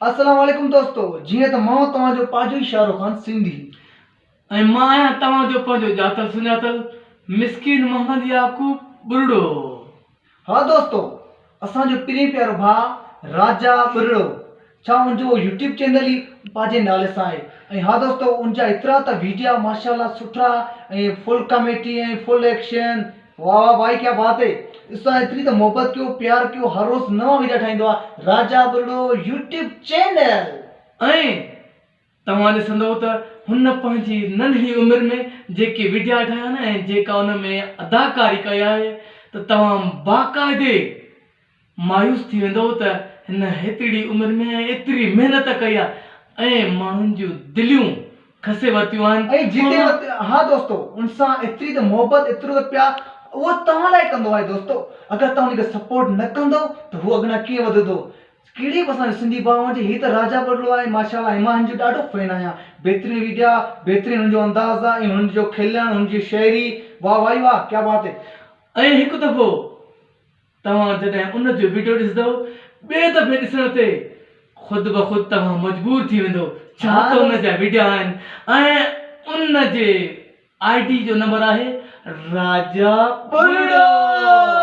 अस्सलाम वालेकुम दोस्तों, जीअं त मां तव्हांजो पाजो शाहरुख खान सिंधी ऐं मां आहियां तव्हांजो पंहिंजो ॼातल सुञातल मिस्किन मोहम्मद याकूब बुरड़ो। हाँ दोस्तों, असांजो प्रिय प्यारो भाउ राजा बुरड़ो छा उनजो यूट्यूब चैनल ही पाजे नाले सां आहे। ऐं हाँ दोस्तों, उनजा एतिरा त वीडियो माशाल्लाह सुठा ऐं फुल कॉमेडी ऐं फुल एक्शन, वाह वाह भाई क्या बात है। असां एतिरी त मोहबत कयो, प्यार कयो, हर रोज़ नवा वीडियो ठाहींदो आहे राजा बुरड़ो यूट्यूब चैनल। ऐं तव्हां ॾिसंदव त हुन पंहिंजी नंढी उमिरि में जेके वीडिया ठाहिया न ऐं जेका उन में अदाकारी कई आहे त तव्हां बाक़ाइदे मायूस थी वेंदव त हिन हेतिरी उमिरि में एतिरी महिनत कई आहे ऐं माण्हुनि जूं दिलियूं खसे वरितियूं आहिनि। ऐं जिते हाँ दोस्तों, उनसां एतिरी त मोहबत, एतिरो त प्यार उहो तव्हां लाइ कंदो आहे दोस्तों। अगरि तव्हां उनखे सपोर्ट न कंदो त हू अॻियां कीअं वधंदो। कहिड़ी बि असांजे सिंधी भाउ जी हीअ त राजा बुरड़ो आहे माशाल्लाह, मां हिन जो ॾाढो फैन आहियां। बहितरीन वीडियो, बहितरीन हुनजो अंदाज़ आहे ऐं हुनजो खिलण, हुनजी शाइरी, वाह भाई वाह क्या बात है। ऐं हिकु दफ़ो तव्हां जॾहिं उनजो वीडियो ॾिसंदव ॿिए दफ़े ॾिसण ते ख़ुदि ब ख़ुदि तव्हां मजबूर थी वेंदो छा त उनजा वीडियो आहिनि। ऐं उनजे ID जो नंबर आहे राजा बुरड़ो।